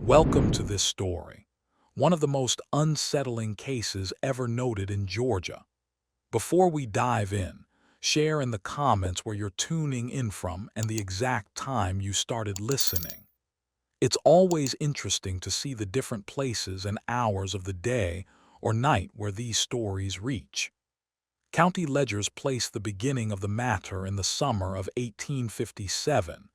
Welcome to this story, one of the most unsettling cases ever noted in Georgia. Before we dive in, share in the comments where you're tuning in from and the exact time you started listening. It's always interesting to see the different places and hours of the day or night where these stories reach. County ledgers place the beginning of the matter in the summer of 1857,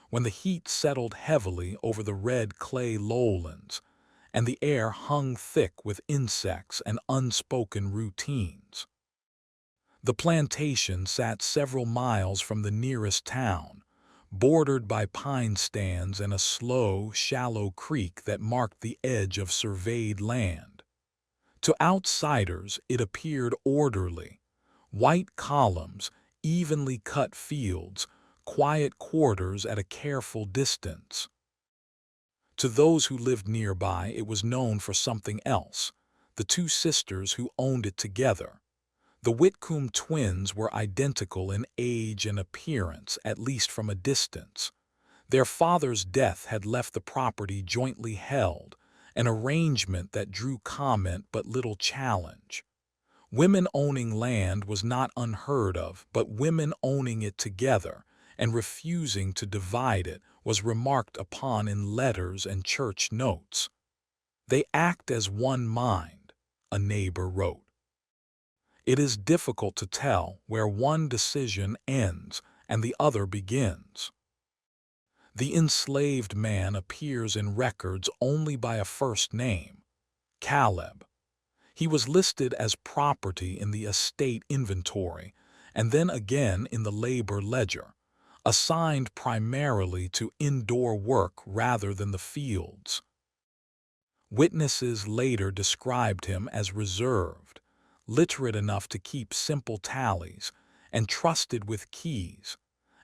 when the heat settled heavily over the red clay lowlands, and the air hung thick with insects and unspoken routines. The plantation sat several miles from the nearest town, bordered by pine stands and a slow, shallow creek that marked the edge of surveyed land. To outsiders, it appeared orderly. White columns, evenly cut fields, quiet quarters at a careful distance. To those who lived nearby, it was known for something else: the two sisters who owned it together. The Whitcomb twins were identical in age and appearance, at least from a distance. Their father's death had left the property jointly held, an arrangement that drew comment but little challenge. Women owning land was not unheard of, but women owning it together and refusing to divide it was remarked upon in letters and church notes. "They act as one mind," a neighbor wrote. It is difficult to tell where one decision ends and the other begins. The enslaved man appears in records only by a first name, Caleb. He was listed as property in the estate inventory and then again in the labor ledger, assigned primarily to indoor work rather than the fields. Witnesses later described him as reserved, literate enough to keep simple tallies, and trusted with keys,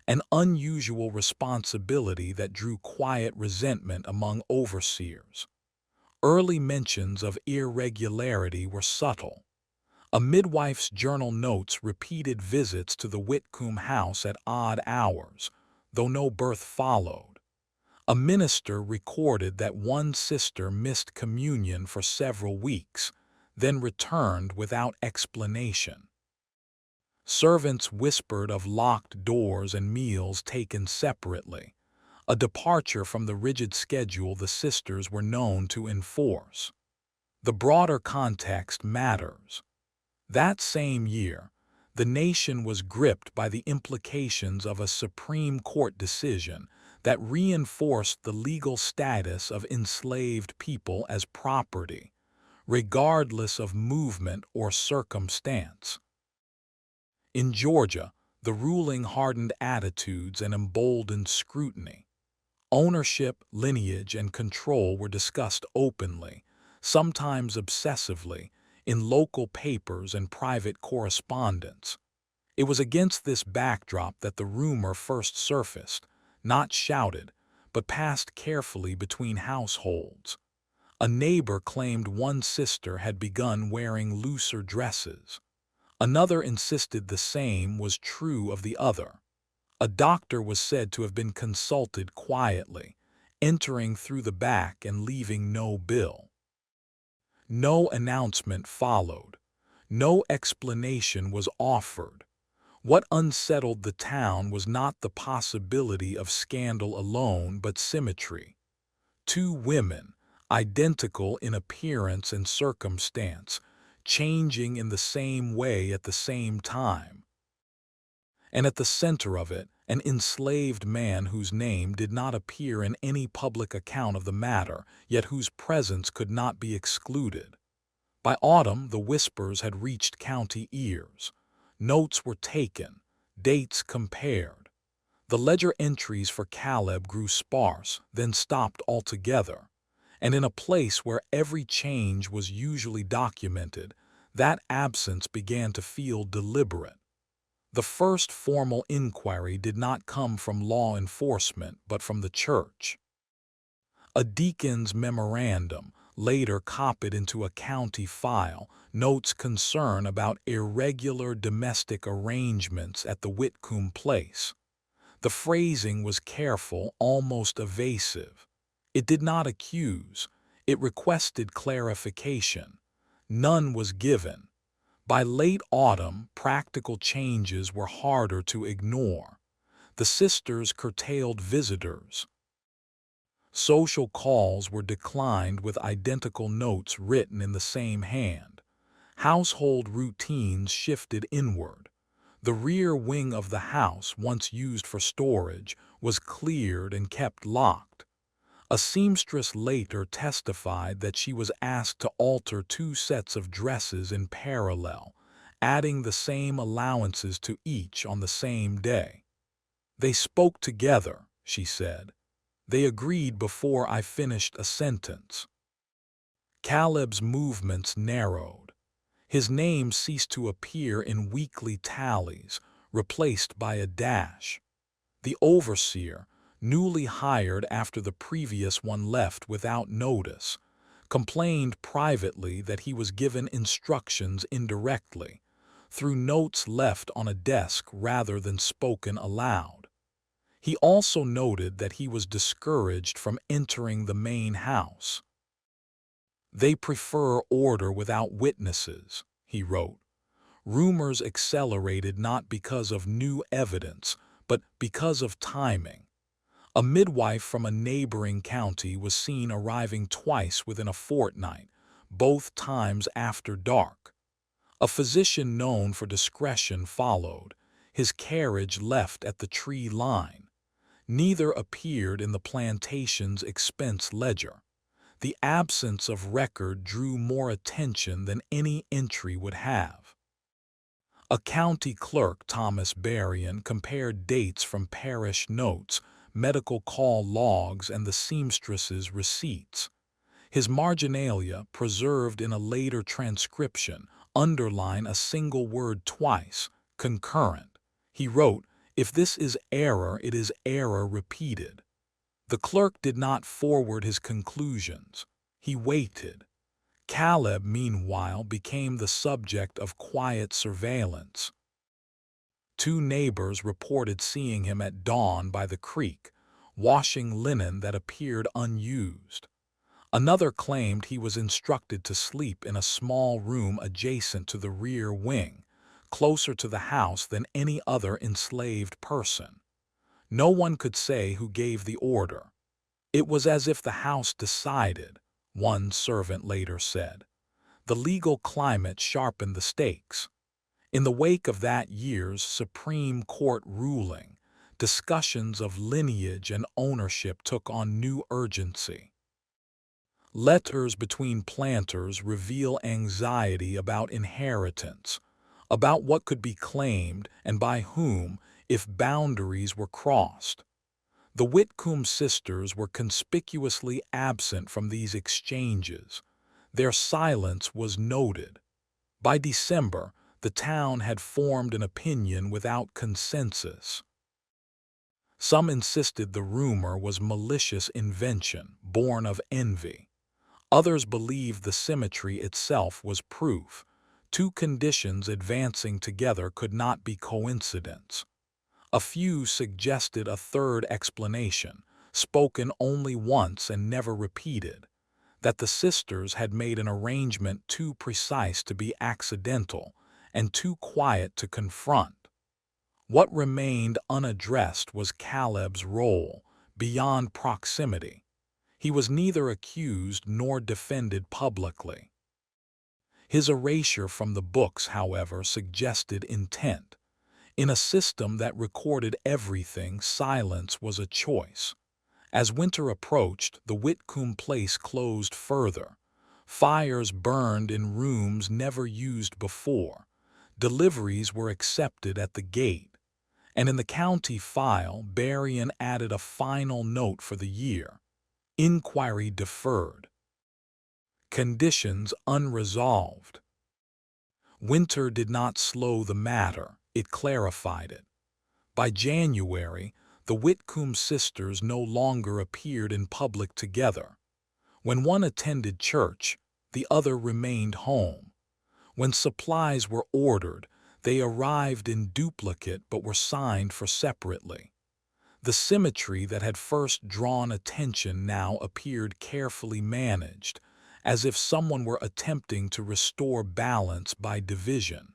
an unusual responsibility that drew quiet resentment among overseers. Early mentions of irregularity were subtle. A midwife's journal notes repeated visits to the Whitcomb house at odd hours, though no birth followed. A minister recorded that one sister missed communion for several weeks, then returned without explanation. Servants whispered of locked doors and meals taken separately, a departure from the rigid schedule the sisters were known to enforce. The broader context matters. That same year, the nation was gripped by the implications of a Supreme Court decision that reinforced the legal status of enslaved people as property, regardless of movement or circumstance. In Georgia, the ruling hardened attitudes and emboldened scrutiny. Ownership, lineage, and control were discussed openly, sometimes obsessively, in local papers and private correspondence. It was against this backdrop that the rumor first surfaced, not shouted, but passed carefully between households. A neighbor claimed one sister had begun wearing looser dresses. Another insisted the same was true of the other. A doctor was said to have been consulted quietly, entering through the back and leaving no bill. No announcement followed. No explanation was offered. What unsettled the town was not the possibility of scandal alone, but symmetry. Two women, identical in appearance and circumstance, changing in the same way at the same time. And at the center of it, an enslaved man whose name did not appear in any public account of the matter, yet whose presence could not be excluded. By autumn, the whispers had reached county ears. Notes were taken, dates compared. The ledger entries for Caleb grew sparse, then stopped altogether. And in a place where every change was usually documented, that absence began to feel deliberate. The first formal inquiry did not come from law enforcement, but from the church. A deacon's memorandum, later copied into a county file, notes concern about irregular domestic arrangements at the Whitcomb place. The phrasing was careful, almost evasive. It did not accuse, it requested clarification. None was given. By late autumn, practical changes were harder to ignore. The sisters curtailed visitors. Social calls were declined with identical notes written in the same hand. Household routines shifted inward. The rear wing of the house, once used for storage, was cleared and kept locked. A seamstress later testified that she was asked to alter 2 sets of dresses in parallel, adding the same allowances to each on the same day. "They spoke together," she said. "They agreed before I finished a sentence." Caleb's movements narrowed. His name ceased to appear in weekly tallies, replaced by a dash. The overseer, newly hired after the previous one left without notice, complained privately that he was given instructions indirectly, through notes left on a desk rather than spoken aloud. He also noted that he was discouraged from entering the main house. "They prefer order without witnesses," he wrote. Rumors accelerated not because of new evidence, but because of timing. A midwife from a neighboring county was seen arriving twice within a fortnight, both times after dark. A physician known for discretion followed, his carriage left at the tree line. Neither appeared in the plantation's expense ledger. The absence of record drew more attention than any entry would have. A county clerk, Thomas Berrien, compared dates from parish notes, medical call logs, and the seamstress's receipts. His marginalia, preserved in a later transcription, underline a single word twice, concurrent. He wrote, "If this is error, it is error repeated." The clerk did not forward his conclusions. He waited. Caleb, meanwhile, became the subject of quiet surveillance. 2 neighbors reported seeing him at dawn by the creek, washing linen that appeared unused. Another claimed he was instructed to sleep in a small room adjacent to the rear wing, closer to the house than any other enslaved person. No one could say who gave the order. "It was as if the house decided," one servant later said. The legal climate sharpened the stakes. In the wake of that year's Supreme Court ruling, discussions of lineage and ownership took on new urgency. Letters between planters reveal anxiety about inheritance, about what could be claimed and by whom if boundaries were crossed. The Whitcomb sisters were conspicuously absent from these exchanges. Their silence was noted. By December, the town had formed an opinion without consensus. Some insisted the rumor was malicious invention, born of envy. Others believed the symmetry itself was proof. 2 conditions advancing together could not be coincidence. A few suggested a third explanation, spoken only once and never repeated, that the sisters had made an arrangement too precise to be accidental and too quiet to confront. What remained unaddressed was Caleb's role, beyond proximity. He was neither accused nor defended publicly. His erasure from the books, however, suggested intent. In a system that recorded everything, silence was a choice. As winter approached, the Whitcomb place closed further. Fires burned in rooms never used before. Deliveries were accepted at the gate. And in the county file, Berrien added a final note for the year: inquiry deferred. Conditions unresolved. Winter did not slow the matter, it clarified it. By January, the Whitcomb sisters no longer appeared in public together. When one attended church, the other remained home. When supplies were ordered, they arrived in duplicate but were signed for separately. The symmetry that had first drawn attention now appeared carefully managed, as if someone were attempting to restore balance by division.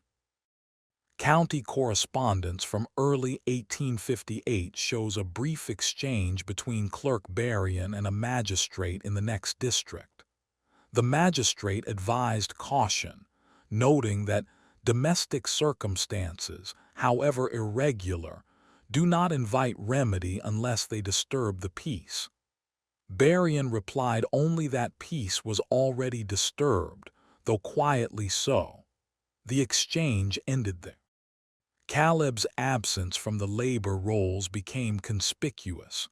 County correspondence from early 1858 shows a brief exchange between Clerk Berrien and a magistrate in the next district. The magistrate advised caution, noting that domestic circumstances, however irregular, do not invite remedy unless they disturb the peace. Berrien replied only that peace was already disturbed, though quietly so. The exchange ended there. Caleb's absence from the labor rolls became conspicuous.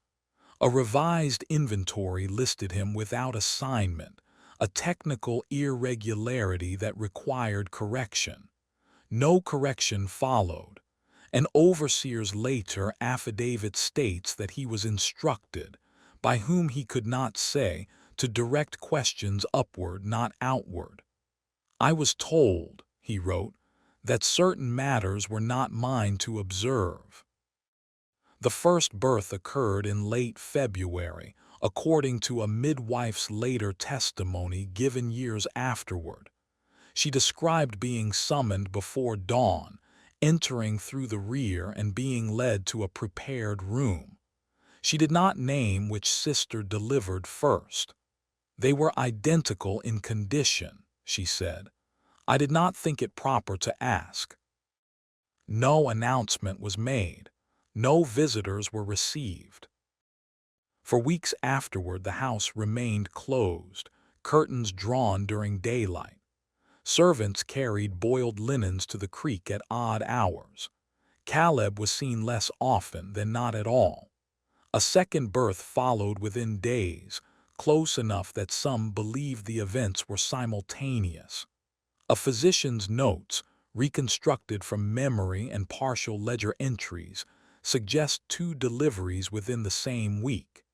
A revised inventory listed him without assignment, a technical irregularity that required correction. No correction followed. An overseer's later affidavit states that he was instructed, by whom he could not say, to direct questions upward, not outward. "I was told," he wrote, "that certain matters were not mine to observe." The first birth occurred in late February, according to a midwife's later testimony given years afterward. She described being summoned before dawn, entering through the rear and being led to a prepared room. She did not name which sister delivered first. "They were identical in condition," she said. "I did not think it proper to ask." No announcement was made. No visitors were received. For weeks afterward, the house remained closed, curtains drawn during daylight. Servants carried boiled linens to the creek at odd hours. Caleb was seen less often than not at all. A second birth followed within days, close enough that some believed the events were simultaneous. A physician's notes, reconstructed from memory and partial ledger entries, suggest 2 deliveries within the same week.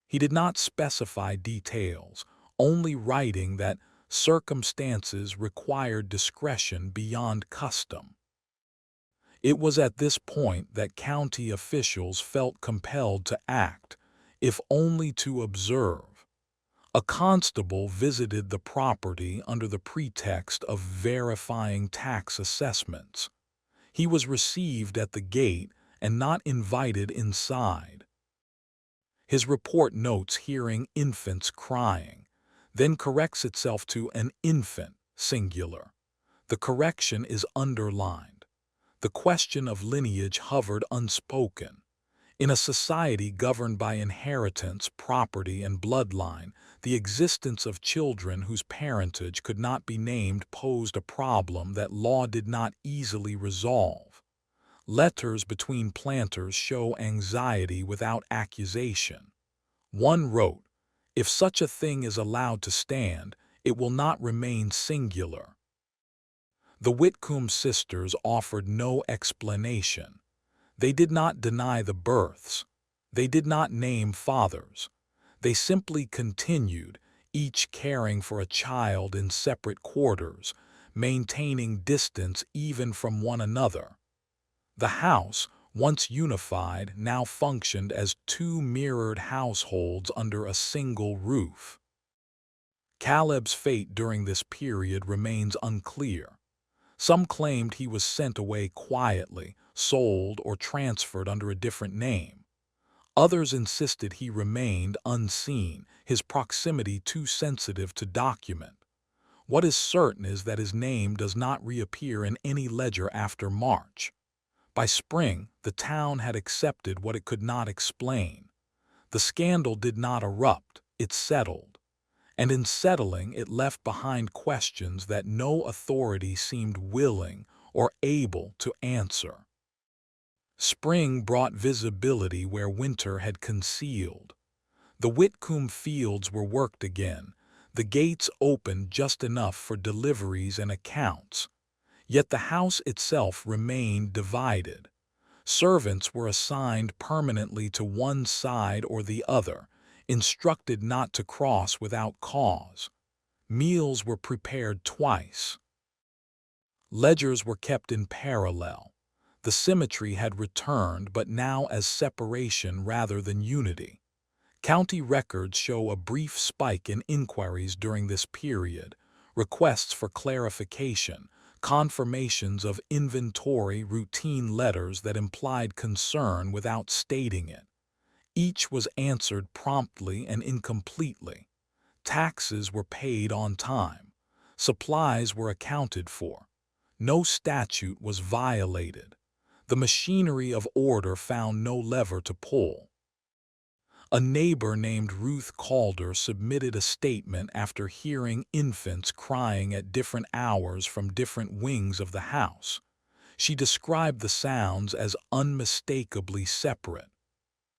He did not specify details, only writing that circumstances required discretion beyond custom. It was at this point that county officials felt compelled to act, if only to observe. A constable visited the property under the pretext of verifying tax assessments. He was received at the gate and not invited inside. His report notes hearing infants crying, then corrects itself to an infant, singular. The correction is underlined. The question of lineage hovered unspoken. In a society governed by inheritance, property, and bloodline, the existence of children whose parentage could not be named posed a problem that law did not easily resolve. Letters between planters show anxiety without accusation. One wrote, "If such a thing is allowed to stand, it will not remain singular." The Whitcomb sisters offered no explanation. They did not deny the births. They did not name fathers. They simply continued, each caring for a child in separate quarters, maintaining distance even from one another. The house, once unified, now functioned as 2 mirrored households under a single roof. Caleb's fate during this period remains unclear. Some claimed he was sent away quietly, sold, or transferred under a different name. Others insisted he remained unseen, his proximity too sensitive to document. What is certain is that his name does not reappear in any ledger after March. By spring, the town had accepted what it could not explain. The scandal did not erupt, it settled. And in settling, it left behind questions that no authority seemed willing or able to answer. Spring brought visibility where winter had concealed. The Whitcomb fields were worked again, the gates opened just enough for deliveries and accounts. Yet the house itself remained divided. Servants were assigned permanently to one side or the other, instructed not to cross without cause. Meals were prepared twice. Ledgers were kept in parallel. The symmetry had returned, but now as separation rather than unity. County records show a brief spike in inquiries during this period, requests for clarification, confirmations of inventory, routine letters that implied concern without stating it. Each was answered promptly and incompletely. Taxes were paid on time. Supplies were accounted for. No statute was violated. The machinery of order found no lever to pull. A neighbor named Ruth Calder submitted a statement after hearing infants crying at different hours from different wings of the house. She described the sounds as unmistakably separate.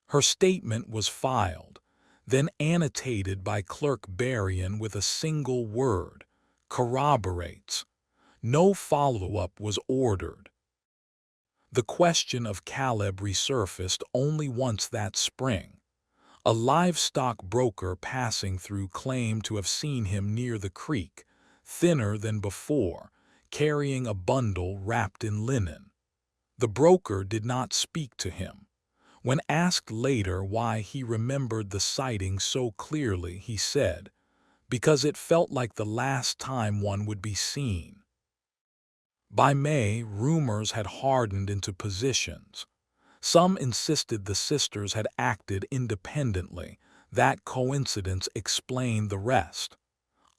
Her statement was filed, then annotated by Clerk Berrien with a single word: corroborates. No follow-up was ordered. The question of Caleb resurfaced only once that spring. A livestock broker passing through claimed to have seen him near the creek, thinner than before, carrying a bundle wrapped in linen. The broker did not speak to him. When asked later why he remembered the sighting so clearly, he said, "Because it felt like the last time one would be seen." By May, rumors had hardened into positions. Some insisted the sisters had acted independently. That coincidence explained the rest.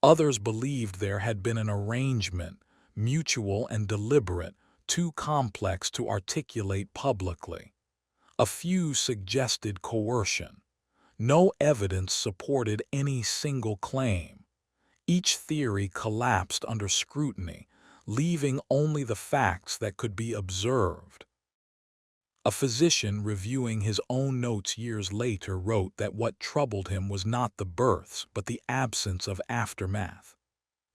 Others believed there had been an arrangement, mutual and deliberate, too complex to articulate publicly. A few suggested coercion. No evidence supported any single claim. Each theory collapsed under scrutiny, leaving only the facts that could be observed. A physician reviewing his own notes years later wrote that what troubled him was not the births, but the absence of aftermath.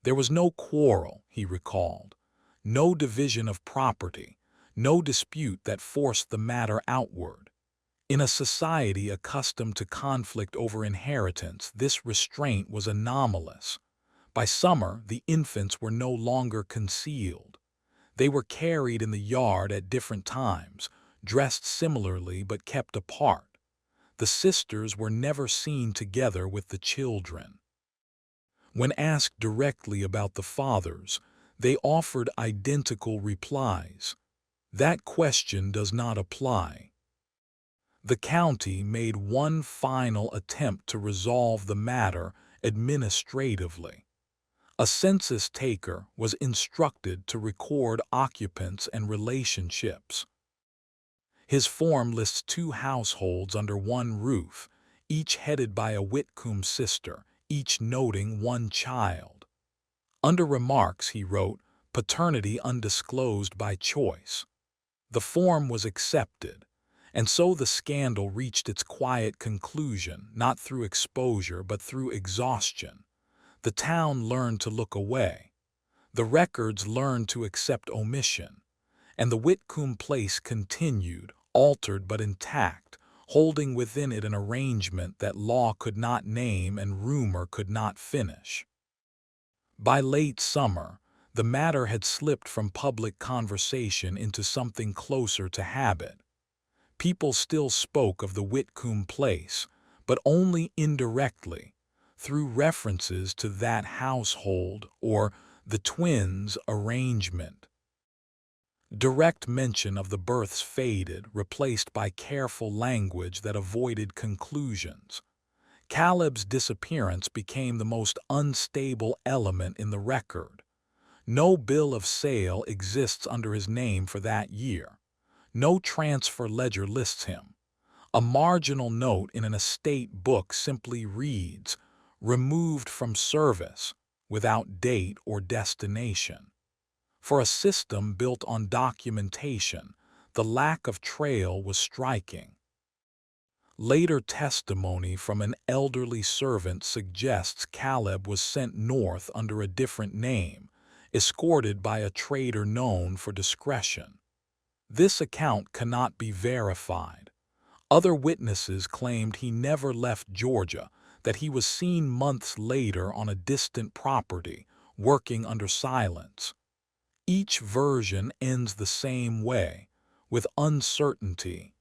There was no quarrel, he recalled, no division of property, no dispute that forced the matter outward. In a society accustomed to conflict over inheritance, this restraint was anomalous. By summer, the infants were no longer concealed. They were carried in the yard at different times, dressed similarly but kept apart. The sisters were never seen together with the children. When asked directly about the fathers, they offered identical replies. That question does not apply. The county made one final attempt to resolve the matter administratively. A census taker was instructed to record occupants and relationships. His form lists 2 households under one roof, each headed by a Whitcomb sister, each noting 1 child. Under remarks, he wrote, "Paternity undisclosed by choice." The form was accepted, and so the scandal reached its quiet conclusion, not through exposure but through exhaustion. The town learned to look away. The records learned to accept omission. And the Whitcomb place continued, altered but intact, holding within it an arrangement that law could not name and rumor could not finish. By late summer, the matter had slipped from public conversation into something closer to habit. People still spoke of the Whitcomb place, but only indirectly, through references to that household or the twins' arrangement. Direct mention of the births faded, replaced by careful language that avoided conclusions. Caleb's disappearance became the most unstable element in the record. No bill of sale exists under his name for that year. No transfer ledger lists him. A marginal note in an estate book simply reads, "Removed from service," without date or destination. For a system built on documentation, the lack of trail was striking. Later testimony from an elderly servant suggests Caleb was sent north under a different name, escorted by a trader known for discretion. This account cannot be verified. Other witnesses claimed he never left Georgia, that he was seen months later on a distant property, working under silence. Each version ends the same way, with uncertainty.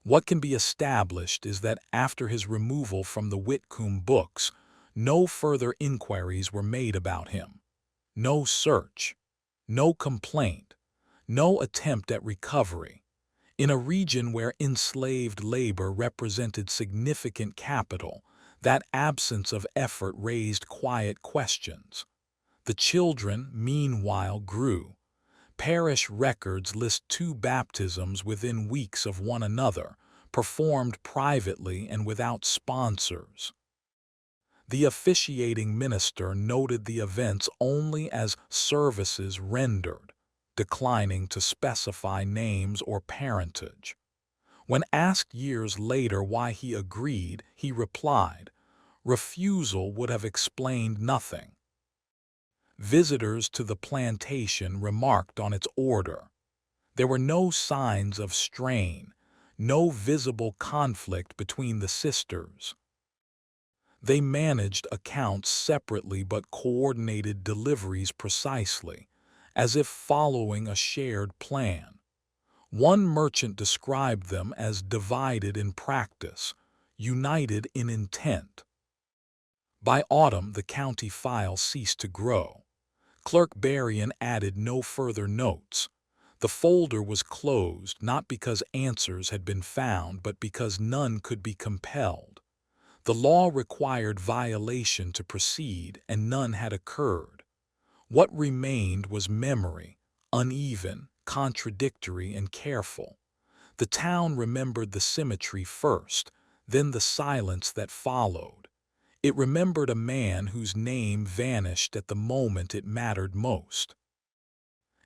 What can be established is that after his removal from the Whitcomb books, no further inquiries were made about him. No search, no complaint, no attempt at recovery. In a region where enslaved labor represented significant capital, that absence of effort raised quiet questions. The children, meanwhile, grew. Parish records list 2 baptisms within weeks of one another, performed privately and without sponsors. The officiating minister noted the events only as services rendered, declining to specify names or parentage. When asked years later why he agreed, he replied, "Refusal would have explained nothing." Visitors to the plantation remarked on its order. There were no signs of strain, no visible conflict between the sisters. They managed accounts separately but coordinated deliveries precisely, as if following a shared plan. One merchant described them as divided in practice, united in intent. By autumn, the county file ceased to grow. Clerk Berrien added no further notes. The folder was closed not because answers had been found, but because none could be compelled. The law required violation to proceed, and none had occurred. What remained was memory, uneven, contradictory, and careful. The town remembered the symmetry first, then the silence that followed. It remembered a man whose name vanished at the moment it mattered most.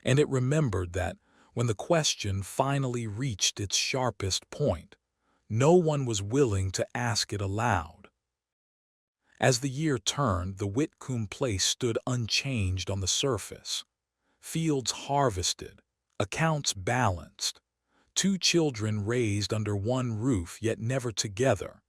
And it remembered that, when the question finally reached its sharpest point, no one was willing to ask it aloud. As the year turned, the Whitcomb place stood unchanged on the surface. Fields harvested, accounts balanced, 2 children raised under one roof yet never together,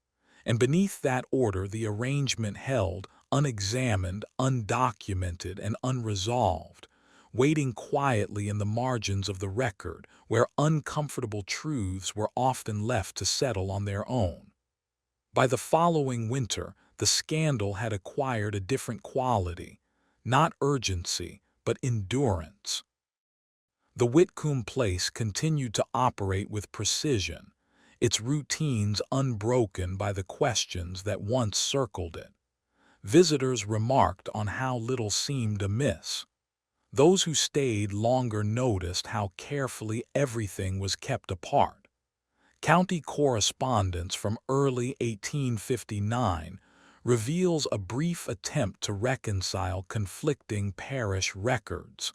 and beneath that order the arrangement held, unexamined, undocumented, and unresolved, waiting quietly in the margins of the record, where uncomfortable truths were often left to settle on their own. By the following winter, the scandal had acquired a different quality, not urgency, but endurance. The Whitcomb place continued to operate with precision, its routines unbroken by the questions that once circled it. Visitors remarked on how little seemed amiss. Those who stayed longer noticed how carefully everything was kept apart. County correspondence from early 1859 reveals a brief attempt to reconcile conflicting parish records.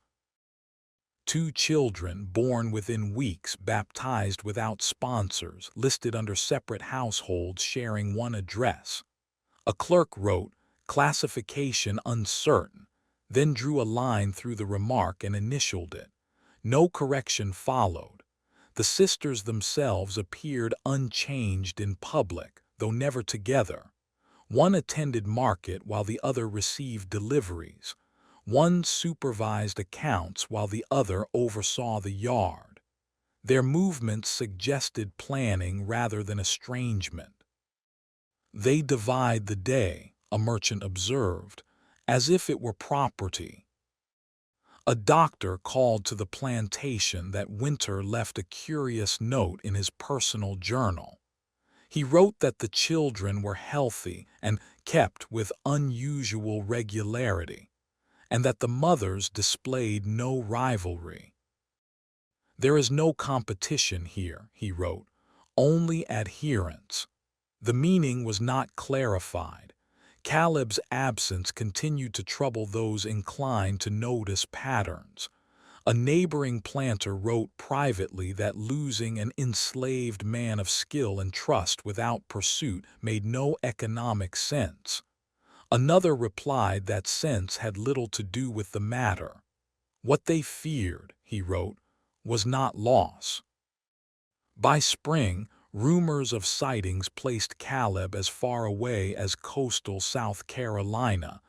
2 children born within weeks baptized without sponsors, listed under separate households sharing one address. A clerk wrote, "Classification uncertain," then drew a line through the remark and initialed it. No correction followed. The sisters themselves appeared unchanged in public, though never together. One attended market while the other received deliveries. One supervised accounts while the other oversaw the yard. Their movements suggested planning rather than estrangement. "They divide the day," a merchant observed, "as if it were property." A doctor called to the plantation that winter left a curious note in his personal journal. He wrote that the children were healthy and kept with unusual regularity, and that the mothers displayed no rivalry. "There is no competition here," he wrote, "only adherence." The meaning was not clarified. Caleb's absence continued to trouble those inclined to notice patterns. A neighboring planter wrote privately that losing an enslaved man of skill and trust without pursuit made no economic sense. Another replied that sense had little to do with the matter. What they feared, he wrote, was not loss. By spring, rumors of sightings placed Caleb as far away as coastal South Carolina,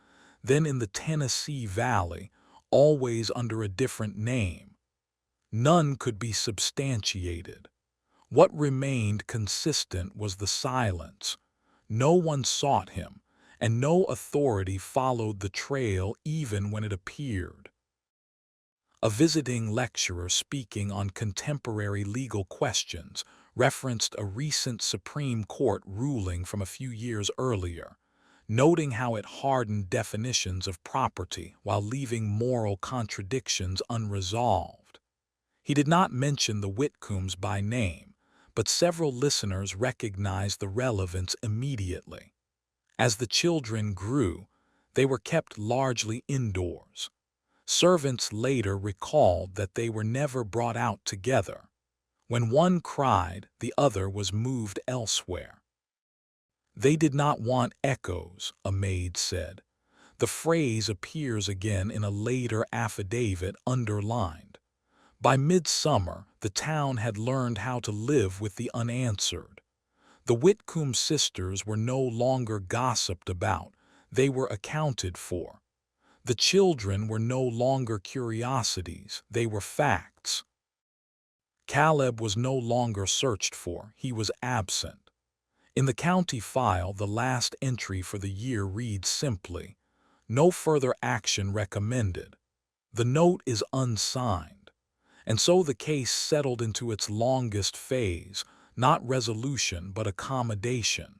then in the Tennessee Valley, always under a different name. None could be substantiated. What remained consistent was the silence. No one sought him, and no authority followed the trail even when it appeared. A visiting lecturer speaking on contemporary legal questions referenced a recent Supreme Court ruling from a few years earlier, noting how it hardened definitions of property while leaving moral contradictions unresolved. He did not mention the Whitcombs by name, but several listeners recognized the relevance immediately. As the children grew, they were kept largely indoors. Servants later recalled that they were never brought out together. When one cried, the other was moved elsewhere. They did not want echoes, a maid said. The phrase appears again in a later affidavit underlined. By midsummer, the town had learned how to live with the unanswered. The Whitcomb sisters were no longer gossiped about, they were accounted for. The children were no longer curiosities, they were facts. Caleb was no longer searched for, he was absent. In the county file, the last entry for the year reads simply, "No further action recommended." The note is unsigned. And so the case settled into its longest phase, not resolution but accommodation.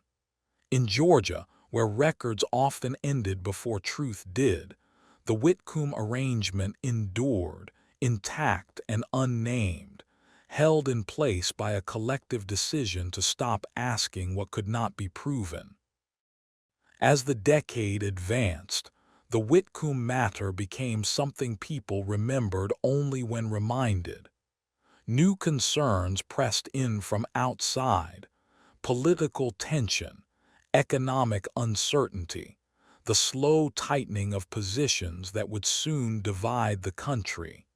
In Georgia, where records often ended before truth did, the Whitcomb arrangement endured, intact and unnamed, held in place by a collective decision to stop asking what could not be proven. As the decade advanced, the Whitcomb matter became something people remembered only when reminded. New concerns pressed in from outside: political tension, economic uncertainty, the slow tightening of positions that would soon divide the country.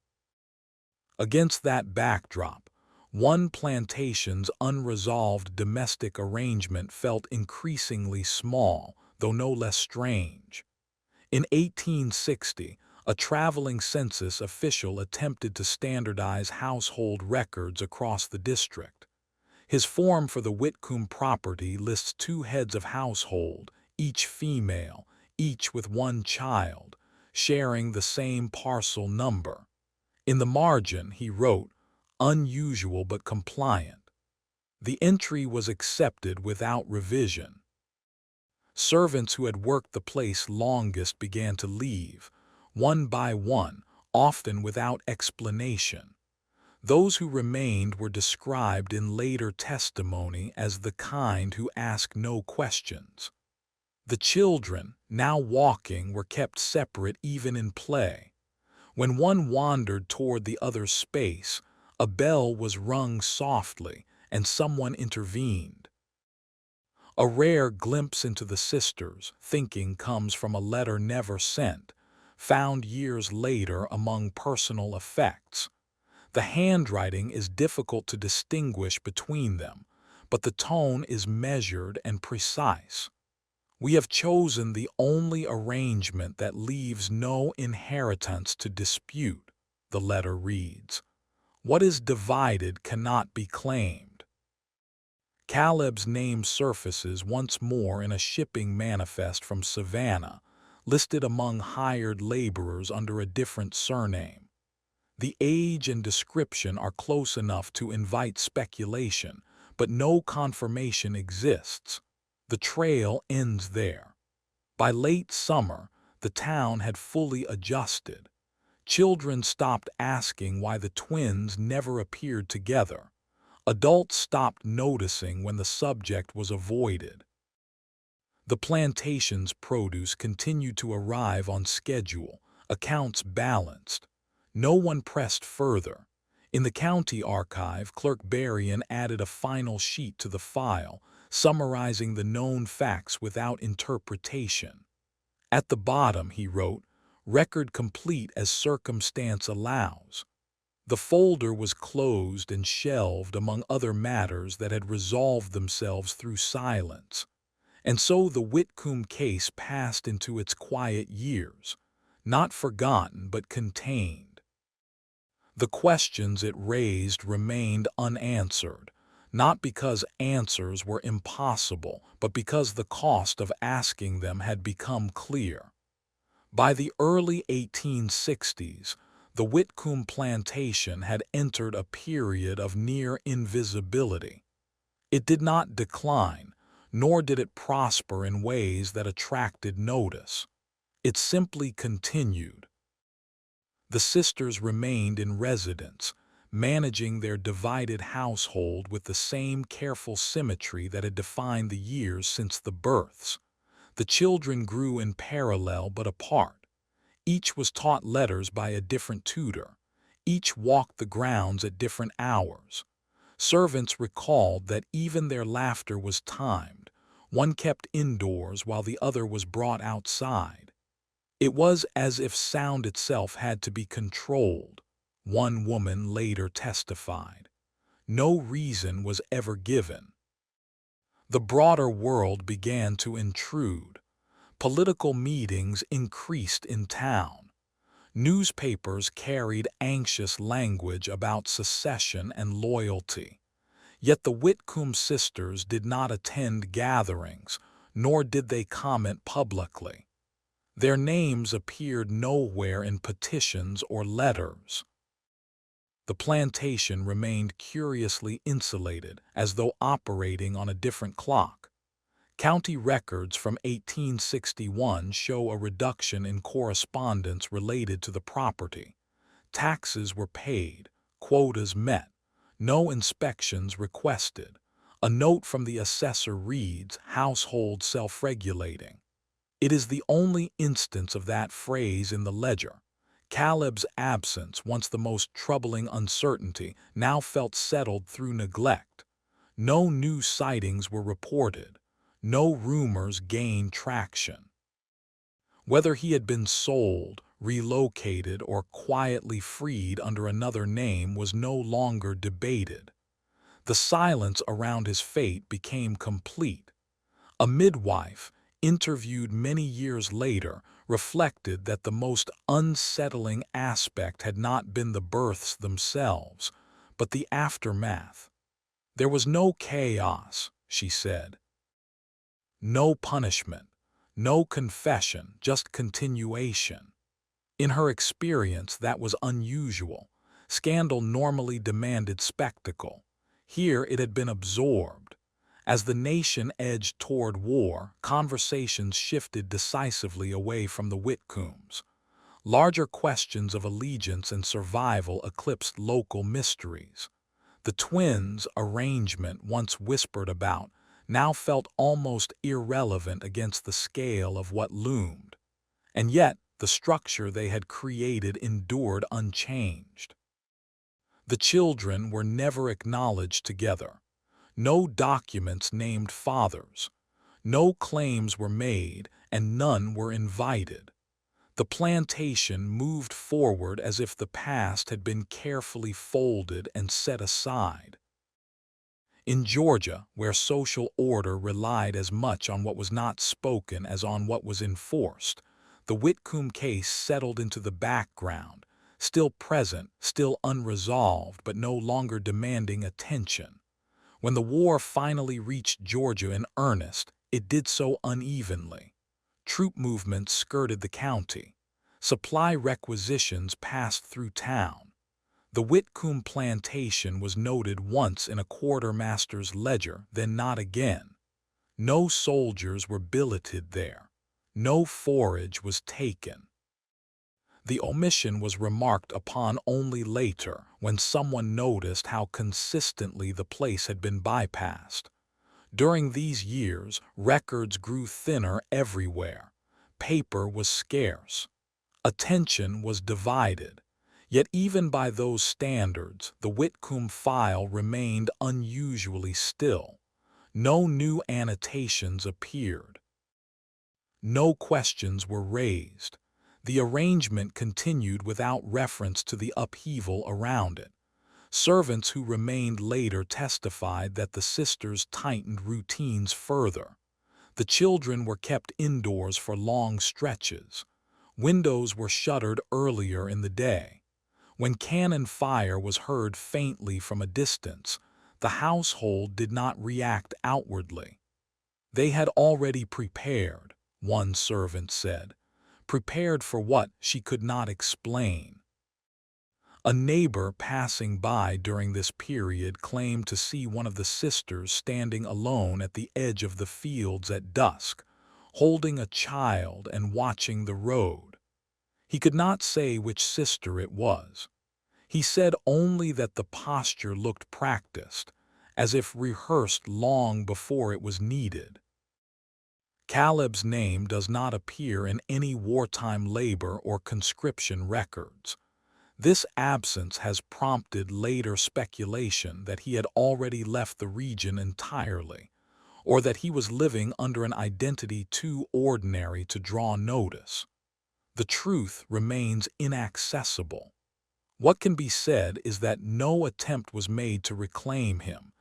Against that backdrop, one plantation's unresolved domestic arrangement felt increasingly small, though no less strange. In 1860, a traveling census official attempted to standardize household records across the district. His form for the Whitcomb property lists 2 heads of household, each female, each with 1 child, sharing the same parcel number. In the margin, he wrote, "Unusual but compliant." The entry was accepted without revision. Servants who had worked the place longest began to leave, one by one, often without explanation. Those who remained were described in later testimony as the kind who ask no questions. The children, now walking, were kept separate even in play. When one wandered toward the other's space, a bell was rung softly and someone intervened. A rare glimpse into the sisters' thinking comes from a letter never sent, found years later among personal effects. The handwriting is difficult to distinguish between them, but the tone is measured and precise. "We have chosen the only arrangement that leaves no inheritance to dispute," the letter reads. "What is divided cannot be claimed." Caleb's name surfaces once more in a shipping manifest from Savannah, listed among hired laborers under a different surname. The age and description are close enough to invite speculation, but no confirmation exists. The trail ends there. By late summer, the town had fully adjusted. Children stopped asking why the twins never appeared together. Adults stopped noticing when the subject was avoided. The plantation's produce continued to arrive on schedule, accounts balanced. No one pressed further. In the county archive, Clerk Berrien added a final sheet to the file, summarizing the known facts without interpretation. At the bottom, he wrote, "Record complete as circumstance allows." The folder was closed and shelved among other matters that had resolved themselves through silence. And so the Whitcomb case passed into its quiet years, not forgotten but contained. The questions it raised remained unanswered, not because answers were impossible, but because the cost of asking them had become clear. By the early 1860s, the Whitcomb Plantation had entered a period of near invisibility. It did not decline, nor did it prosper in ways that attracted notice. It simply continued. The sisters remained in residence, managing their divided household with the same careful symmetry that had defined the years since the births. The children grew in parallel but apart. Each was taught letters by a different tutor. Each walked the grounds at different hours. Servants recalled that even their laughter was timed. One kept indoors while the other was brought outside. It was as if sound itself had to be controlled. One woman later testified. No reason was ever given. The broader world began to intrude. Political meetings increased in town. Newspapers carried anxious language about secession and loyalty. Yet the Whitcomb sisters did not attend gatherings, nor did they comment publicly. Their names appeared nowhere in petitions or letters. The plantation remained curiously insulated, as though operating on a different clock. County records from 1861 show a reduction in correspondence related to the property. Taxes were paid, quotas met, no inspections requested. A note from the assessor reads, "Household self-regulating." It is the only instance of that phrase in the ledger. Caleb's absence, once the most troubling uncertainty, now felt settled through neglect. No new sightings were reported. No rumors gained traction. Whether he had been sold, relocated, or quietly freed under another name was no longer debated. The silence around his fate became complete. A midwife, interviewed many years later, reflected that the most unsettling aspect had not been the births themselves, but the aftermath. There was no chaos, she said. No punishment, no confession, just continuation. In her experience, that was unusual. Scandal normally demanded spectacle. Here it had been absorbed. As the nation edged toward war, conversations shifted decisively away from the Whitcombs. Larger questions of allegiance and survival eclipsed local mysteries. The twins' arrangement, once whispered about, now felt almost irrelevant against the scale of what loomed. And yet, the structure they had created endured unchanged. The children were never acknowledged together. No documents named fathers. No claims were made, and none were invited. The plantation moved forward as if the past had been carefully folded and set aside. In Georgia, where social order relied as much on what was not spoken as on what was enforced, the Whitcomb case settled into the background, still present, still unresolved, but no longer demanding attention. When the war finally reached Georgia in earnest, it did so unevenly. Troop movements skirted the county. Supply requisitions passed through town. The Whitcomb plantation was noted once in a quartermaster's ledger, then not again. No soldiers were billeted there. No forage was taken. The omission was remarked upon only later, when someone noticed how consistently the place had been bypassed. During these years, records grew thinner everywhere. Paper was scarce. Attention was divided. Yet even by those standards, the Whitcomb file remained unusually still. No new annotations appeared. No questions were raised. The arrangement continued without reference to the upheaval around it. Servants who remained later testified that the sisters tightened routines further. The children were kept indoors for long stretches. Windows were shuttered earlier in the day. When cannon fire was heard faintly from a distance, the household did not react outwardly. They had already prepared, one servant said, prepared for what she could not explain. A neighbor passing by during this period claimed to see one of the sisters standing alone at the edge of the fields at dusk, holding a child and watching the road. He could not say which sister it was. He said only that the posture looked practiced, as if rehearsed long before it was needed. Caleb's name does not appear in any wartime labor or conscription records. This absence has prompted later speculation that he had already left the region entirely, or that he was living under an identity too ordinary to draw notice. The truth remains inaccessible. What can be said is that no attempt was made to reclaim him,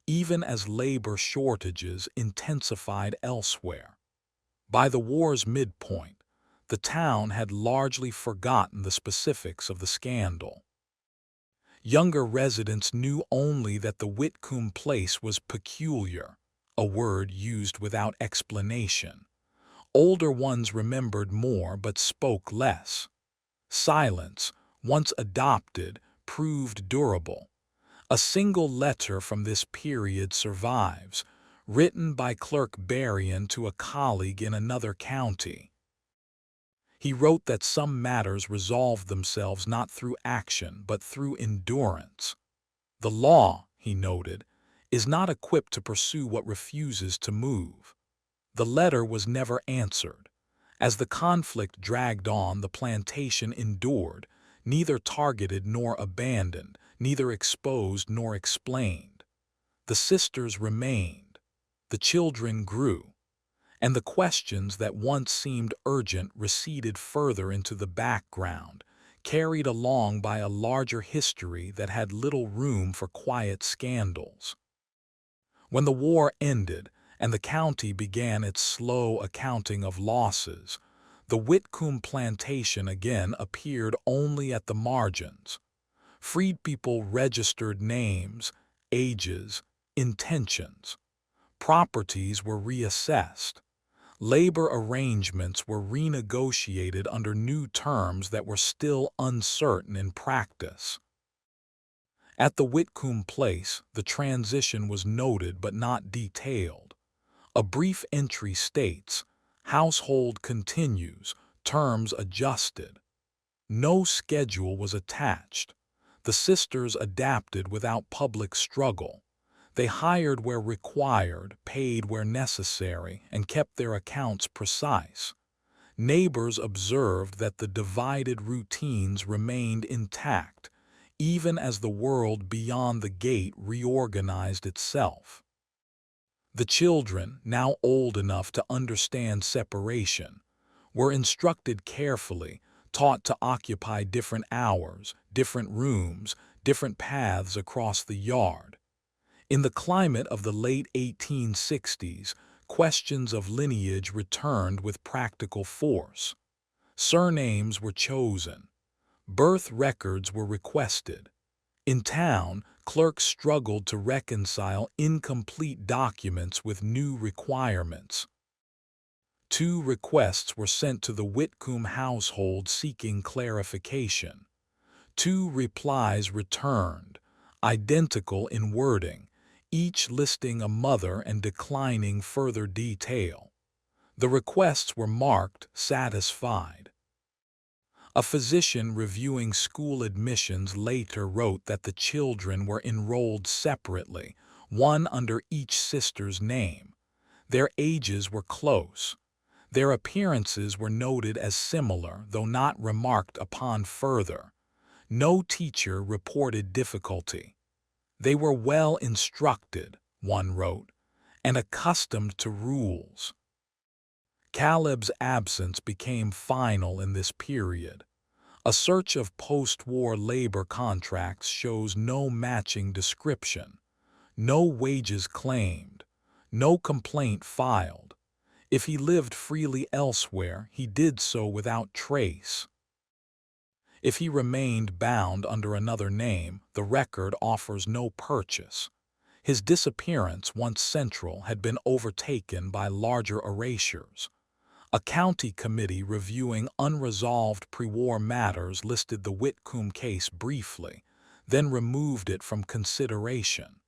even as labor shortages intensified elsewhere. By the war's midpoint, the town had largely forgotten the specifics of the scandal. Younger residents knew only that the Whitcomb place was peculiar, a word used without explanation. Older ones remembered more but spoke less. Silence, once adopted, proved durable. A single letter from this period survives, written by Clerk Berrien to a colleague in another county. He wrote that some matters resolved themselves not through action but through endurance. The law, he noted, is not equipped to pursue what refuses to move. The letter was never answered. As the conflict dragged on, the plantation endured, neither targeted nor abandoned, neither exposed nor explained. The sisters remained. The children grew. And the questions that once seemed urgent receded further into the background, carried along by a larger history that had little room for quiet scandals. When the war ended and the county began its slow accounting of losses, the Whitcomb plantation again appeared only at the margins. Freed people registered names, ages, intentions. Properties were reassessed. Labor arrangements were renegotiated under new terms that were still uncertain in practice. At the Whitcomb place, the transition was noted but not detailed. A brief entry states, "Household continues, terms adjusted." No schedule was attached. The sisters adapted without public struggle. They hired where required, paid where necessary, and kept their accounts precise. Neighbors observed that the divided routines remained intact, even as the world beyond the gate reorganized itself. The children, now old enough to understand separation, were instructed carefully, taught to occupy different hours, different rooms, different paths across the yard. In the climate of the late 1860s, questions of lineage returned with practical force. Surnames were chosen. Birth records were requested. In town, clerks struggled to reconcile incomplete documents with new requirements. 2 requests were sent to the Whitcomb household seeking clarification. 2 replies returned, identical in wording, each listing a mother and declining further detail. The requests were marked "satisfied." A physician reviewing school admissions later wrote that the children were enrolled separately, one under each sister's name. Their ages were close. Their appearances were noted as similar, though not remarked upon further. No teacher reported difficulty. They were well instructed, one wrote, and accustomed to rules. Caleb's absence became final in this period. A search of post-war labor contracts shows no matching description, no wages claimed, no complaint filed. If he lived freely elsewhere, he did so without trace. If he remained bound under another name, the record offers no purchase. His disappearance, once central, had been overtaken by larger erasures. A county committee reviewing unresolved pre-war matters listed the Whitcomb case briefly, then removed it from consideration.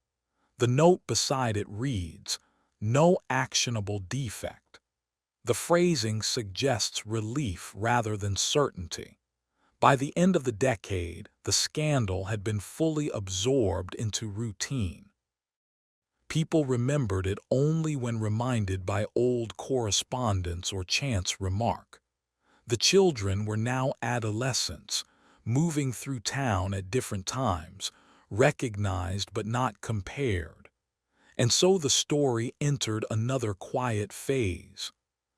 The note beside it reads, "No actionable defect." The phrasing suggests relief rather than certainty. By the end of the decade, the scandal had been fully absorbed into routine. People remembered it only when reminded by old correspondence or chance remark. The children were now adolescents, moving through town at different times, recognized but not compared. And so the story entered another quiet phase.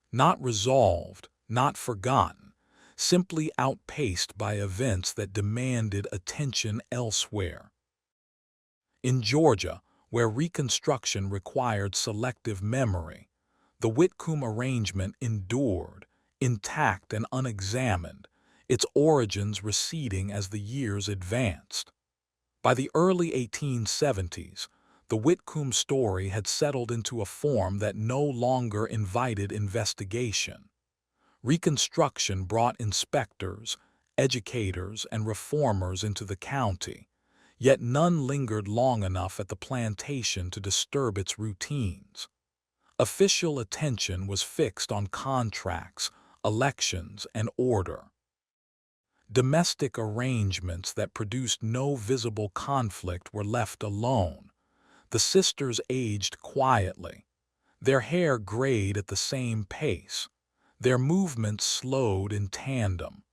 Not resolved, not forgotten, simply outpaced by events that demanded attention elsewhere. In Georgia, where reconstruction required selective memory, the Whitcomb arrangement endured, intact and unexamined, its origins receding as the years advanced. By the early 1870s, the Whitcomb story had settled into a form that no longer invited investigation. Reconstruction brought inspectors, educators, and reformers into the county, yet none lingered long enough at the plantation to disturb its routines. Official attention was fixed on contracts, elections, and order. Domestic arrangements that produced no visible conflict were left alone. The sisters aged quietly. Their hair grayed at the same pace. Their movements slowed in tandem.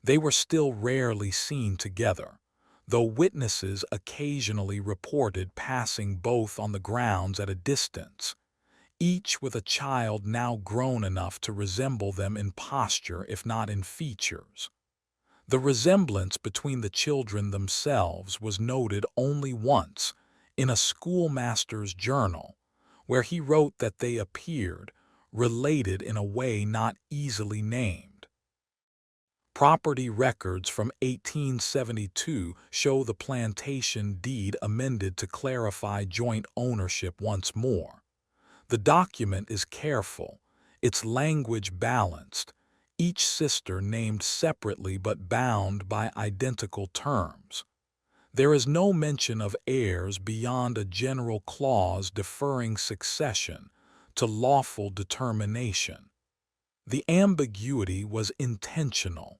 They were still rarely seen together, though witnesses occasionally reported passing both on the grounds at a distance, each with a child now grown enough to resemble them in posture if not in features. The resemblance between the children themselves was noted only once, in a schoolmaster's journal, where he wrote that they appeared related in a way not easily named. Property records from 1872 show the plantation deed amended to clarify joint ownership once more. The document is careful, its language balanced, each sister named separately but bound by identical terms. There is no mention of heirs beyond a general clause deferring succession to lawful determination. The ambiguity was intentional.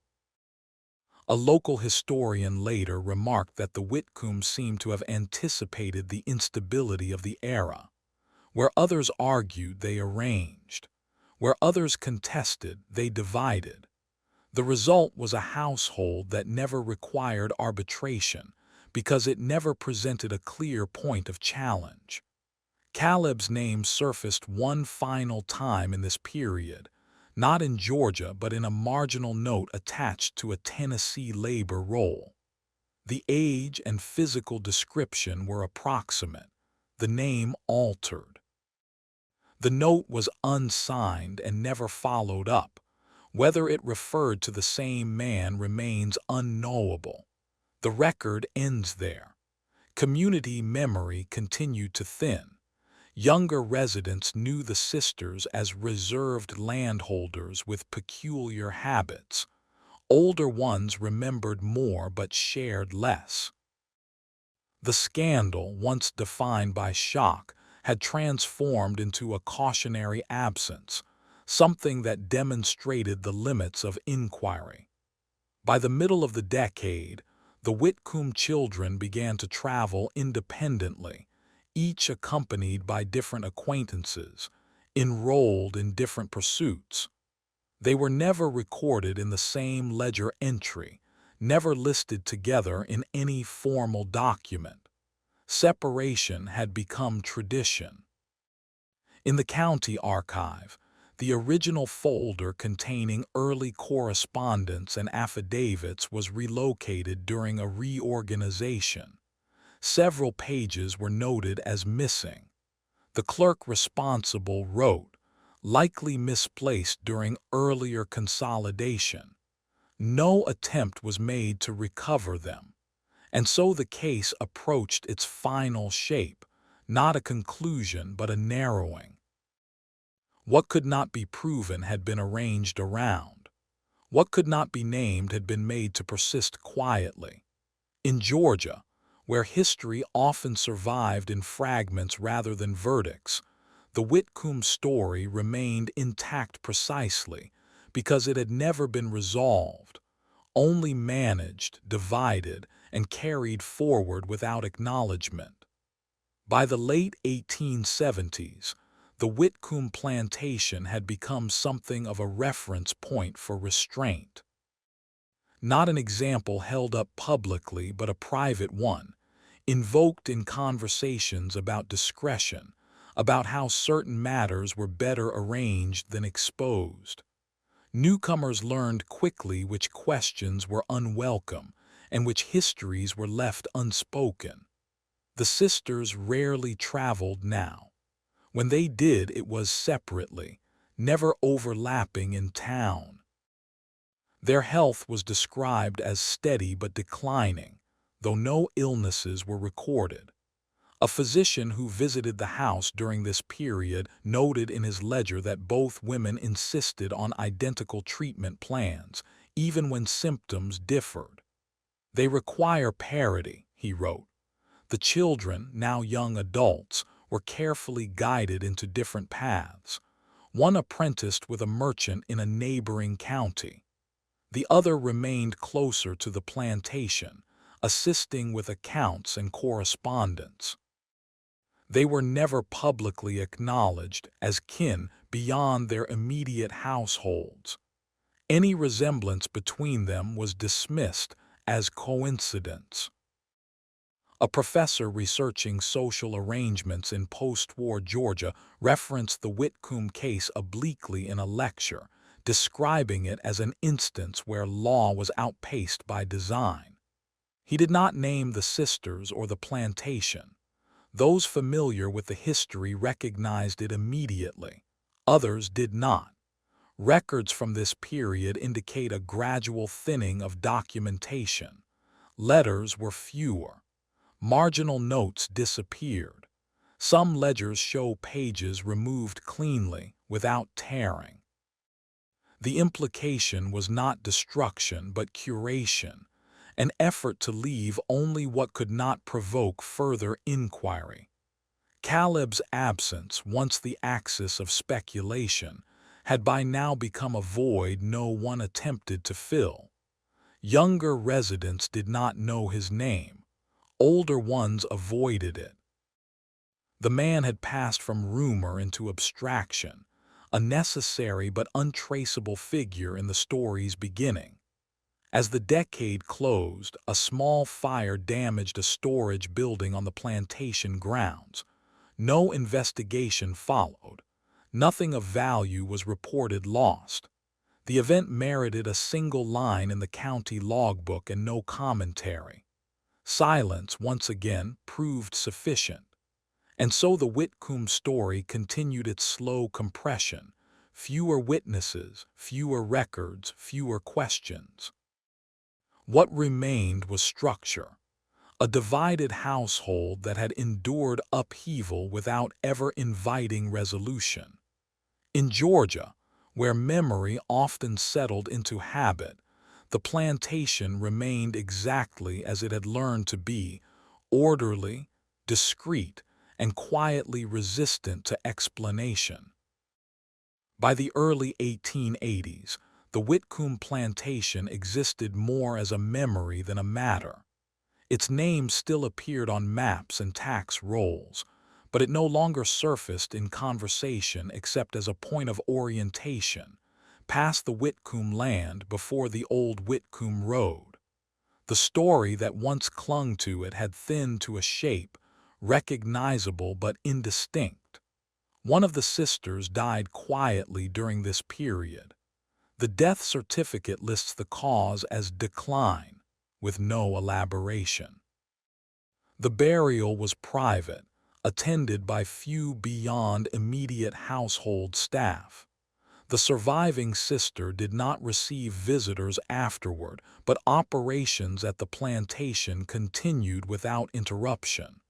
A local historian later remarked that the Whitcombs seemed to have anticipated the instability of the era. Where others argued, they arranged. Where others contested, they divided. The result was a household that never required arbitration because it never presented a clear point of challenge. Caleb's name surfaced one final time in this period, not in Georgia but in a marginal note attached to a Tennessee labor roll. The age and physical description were approximate, the name altered. The note was unsigned and never followed up. Whether it referred to the same man remains unknowable. The record ends there. Community memory continued to thin. Younger residents knew the sisters as reserved landholders with peculiar habits. Older ones remembered more but shared less. The scandal, once defined by shock, had transformed into a cautionary absence, something that demonstrated the limits of inquiry. By the middle of the decade, the Whitcomb children began to travel independently, each accompanied by different acquaintances, enrolled in different pursuits. They were never recorded in the same ledger entry, never listed together in any formal document. Separation had become tradition. In the county archive, the original folder containing early correspondence and affidavits was relocated during a reorganization. Several pages were noted as missing. The clerk responsible wrote, likely misplaced during earlier consolidation. No attempt was made to recover them, and so the case approached its final shape, not a conclusion but a narrowing. What could not be proven had been arranged around. What could not be named had been made to persist quietly. In Georgia, where history often survived in fragments rather than verdicts, the Whitcomb story remained intact precisely because it had never been resolved, only managed, divided, and carried forward without acknowledgement. By the late 1870s, the Whitcomb Plantation had become something of a reference point for restraint. Not an example held up publicly, but a private one, invoked in conversations about discretion, about how certain matters were better arranged than exposed. Newcomers learned quickly which questions were unwelcome and which histories were left unspoken. The sisters rarely traveled now. When they did, it was separately, never overlapping in town. Their health was described as steady but declining, though no illnesses were recorded. A physician who visited the house during this period noted in his ledger that both women insisted on identical treatment plans, even when symptoms differed. "They require parity," he wrote. The children, now young adults, were carefully guided into different paths. One apprenticed with a merchant in a neighboring county. The other remained closer to the plantation, assisting with accounts and correspondence. They were never publicly acknowledged as kin beyond their immediate households. Any resemblance between them was dismissed as coincidence. A professor researching social arrangements in post-war Georgia referenced the Whitcomb case obliquely in a lecture, describing it as an instance where law was outpaced by design. He did not name the sisters or the plantation. Those familiar with the history recognized it immediately. Others did not. Records from this period indicate a gradual thinning of documentation. Letters were fewer. Marginal notes disappeared. Some ledgers show pages removed cleanly, without tearing. The implication was not destruction but curation, an effort to leave only what could not provoke further inquiry. Caleb's absence, once the axis of speculation, had by now become a void no one attempted to fill. Younger residents did not know his name. Older ones avoided it. The man had passed from rumor into abstraction, a necessary but untraceable figure in the story's beginning. As the decade closed, a small fire damaged a storage building on the plantation grounds. No investigation followed. Nothing of value was reported lost. The event merited a single line in the county logbook and no commentary. Silence, once again, proved sufficient. And so the Whitcomb story continued its slow compression. Fewer witnesses, fewer records, fewer questions. What remained was structure. A divided household that had endured upheaval without ever inviting resolution. In Georgia, where memory often settled into habit, the plantation remained exactly as it had learned to be, orderly, discreet, and quietly resistant to explanation. By the early 1880s, the Whitcomb plantation existed more as a memory than a matter. Its name still appeared on maps and tax rolls, but it no longer surfaced in conversation except as a point of orientation, past the Whitcomb land before the old Whitcomb Road. The story that once clung to it had thinned to a shape, recognizable but indistinct. One of the sisters died quietly during this period. The death certificate lists the cause as decline, with no elaboration. The burial was private, attended by few beyond immediate household staff. The surviving sister did not receive visitors afterward, but operations at the plantation continued without interruption.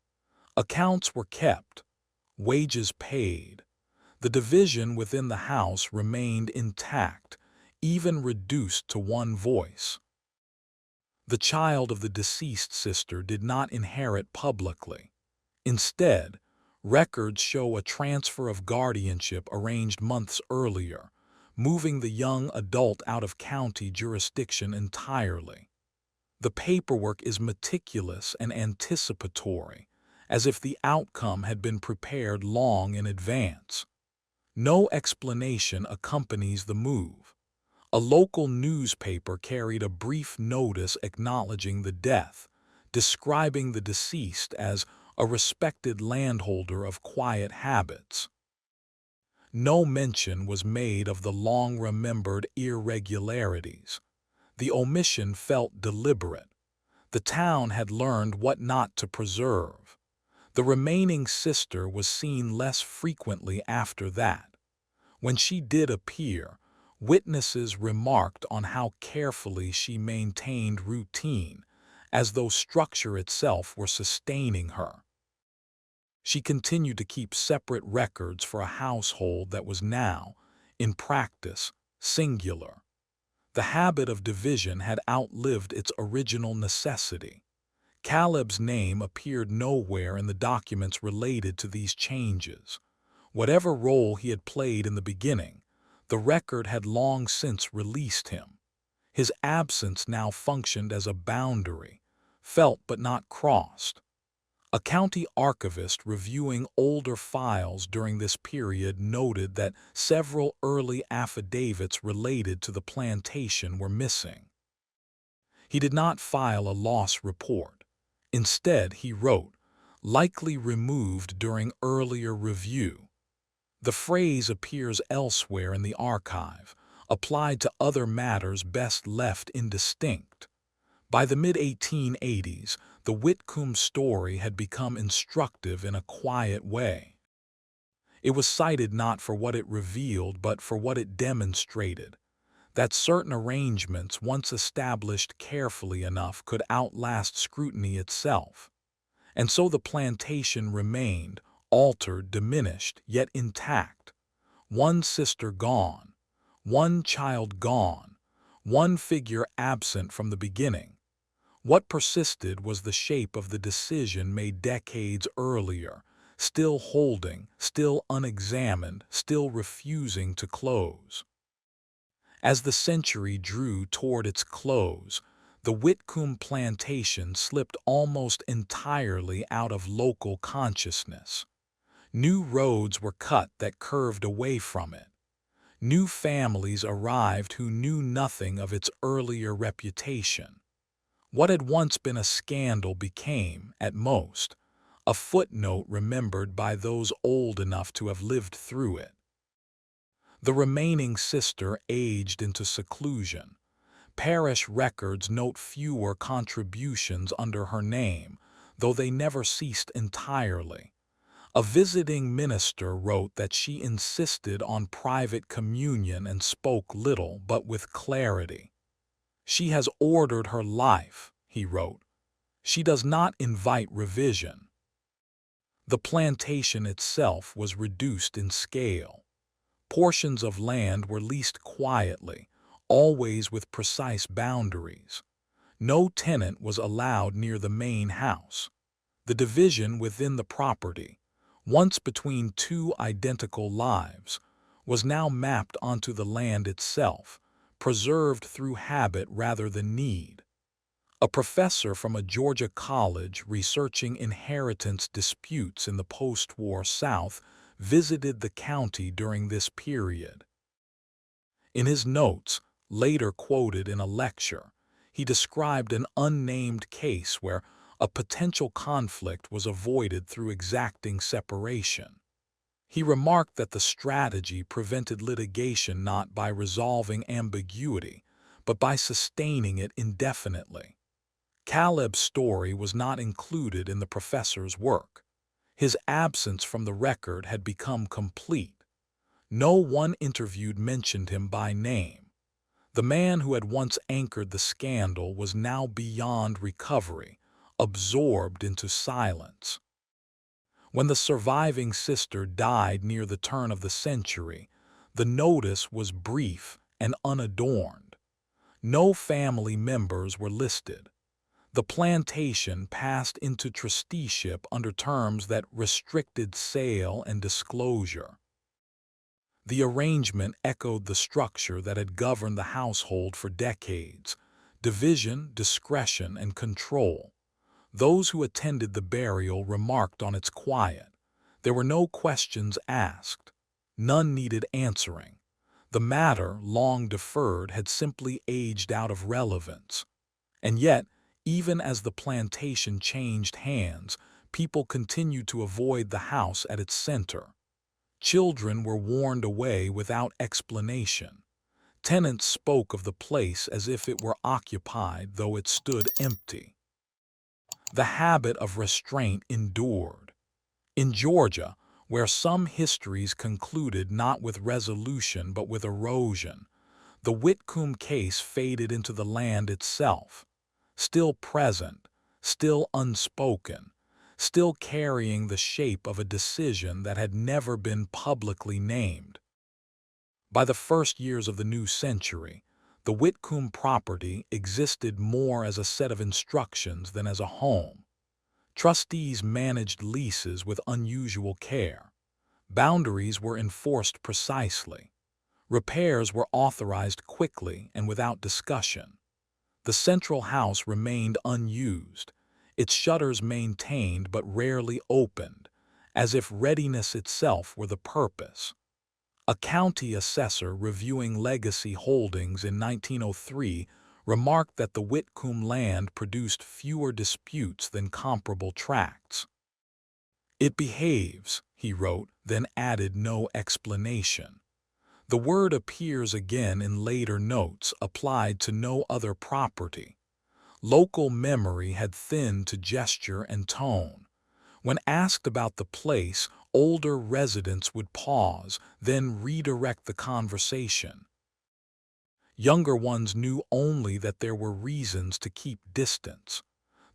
Accounts were kept, wages paid. The division within the house remained intact, even reduced to one voice. The child of the deceased sister did not inherit publicly. Instead, records show a transfer of guardianship arranged months earlier, moving the young adult out of county jurisdiction entirely. The paperwork is meticulous and anticipatory, as if the outcome had been prepared long in advance. No explanation accompanies the move. A local newspaper carried a brief notice acknowledging the death, describing the deceased as a respected landholder of quiet habits. No mention was made of the long-remembered irregularities. The omission felt deliberate. The town had learned what not to preserve. The remaining sister was seen less frequently after that. When she did appear, witnesses remarked on how carefully she maintained routine, as though structure itself were sustaining her. She continued to keep separate records for a household that was now, in practice, singular. The habit of division had outlived its original necessity. Caleb's name appeared nowhere in the documents related to these changes. Whatever role he had played in the beginning, the record had long since released him. His absence now functioned as a boundary, felt but not crossed. A county archivist reviewing older files during this period noted that several early affidavits related to the plantation were missing. He did not file a loss report. Instead, he wrote, "Likely removed during earlier review." The phrase appears elsewhere in the archive, applied to other matters best left indistinct. By the mid-1880s, the Whitcomb story had become instructive in a quiet way. It was cited not for what it revealed but for what it demonstrated, that certain arrangements once established carefully enough could outlast scrutiny itself. And so the plantation remained, altered, diminished, yet intact. One sister gone, one child gone, one figure absent from the beginning. What persisted was the shape of the decision made decades earlier, still holding, still unexamined, still refusing to close. As the century drew toward its close, the Whitcomb plantation slipped almost entirely out of local consciousness. New roads were cut that curved away from it. New families arrived who knew nothing of its earlier reputation. What had once been a scandal became, at most, a footnote remembered by those old enough to have lived through it. The remaining sister aged into seclusion. Parish records note fewer contributions under her name, though they never ceased entirely. A visiting minister wrote that she insisted on private communion and spoke little but with clarity. "She has ordered her life," he wrote. "She does not invite revision." The plantation itself was reduced in scale. Portions of land were leased quietly, always with precise boundaries. No tenant was allowed near the main house. The division within the property, once between two identical lives, was now mapped onto the land itself, preserved through habit rather than need. A professor from a Georgia college researching inheritance disputes in the post-war South visited the county during this period. In his notes, later quoted in a lecture, he described an unnamed case where a potential conflict was avoided through exacting separation. He remarked that the strategy prevented litigation not by resolving ambiguity, but by sustaining it indefinitely. Caleb's story was not included in the professor's work. His absence from the record had become complete. No one interviewed mentioned him by name. The man who had once anchored the scandal was now beyond recovery, absorbed into silence. When the surviving sister died near the turn of the century, the notice was brief and unadorned. No family members were listed. The plantation passed into trusteeship under terms that restricted sale and disclosure. The arrangement echoed the structure that had governed the household for decades: division, discretion, and control. Those who attended the burial remarked on its quiet. There were no questions asked. None needed answering. The matter, long deferred, had simply aged out of relevance. And yet, even as the plantation changed hands, people continued to avoid the house at its center. Children were warned away without explanation. Tenants spoke of the place as if it were occupied, though it stood empty. The habit of restraint endured. In Georgia, where some histories concluded not with resolution but with erosion, the Whitcomb case faded into the land itself, still present, still unspoken, still carrying the shape of a decision that had never been publicly named. By the first years of the new century, the Whitcomb property existed more as a set of instructions than as a home. Trustees managed leases with unusual care. Boundaries were enforced precisely. Repairs were authorized quickly and without discussion. The central house remained unused, its shutters maintained but rarely opened, as if readiness itself were the purpose. A county assessor reviewing legacy holdings in 1903 remarked that the Whitcomb land produced fewer disputes than comparable tracts. "It behaves," he wrote, then added no explanation. The word appears again in later notes applied to no other property. Local memory had thinned to gesture and tone. When asked about the place, older residents would pause, then redirect the conversation. Younger ones knew only that there were reasons to keep distance.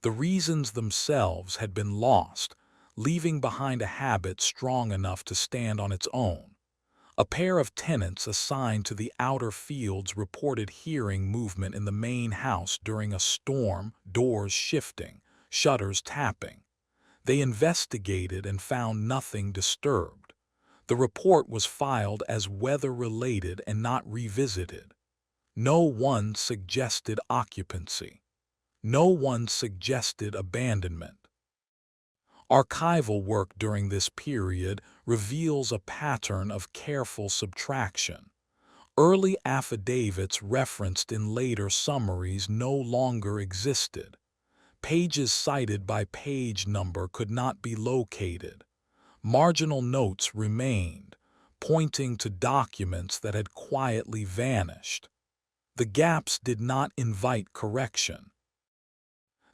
The reasons themselves had been lost, leaving behind a habit strong enough to stand on its own. A pair of tenants assigned to the outer fields reported hearing movement in the main house during a storm, doors shifting, shutters tapping. They investigated and found nothing disturbed. The report was filed as weather-related and not revisited. No one suggested occupancy. No one suggested abandonment. Archival work during this period reveals a pattern of careful subtraction. Early affidavits referenced in later summaries no longer existed. Pages cited by page number could not be located. Marginal notes remained, pointing to documents that had quietly vanished. The gaps did not invite correction.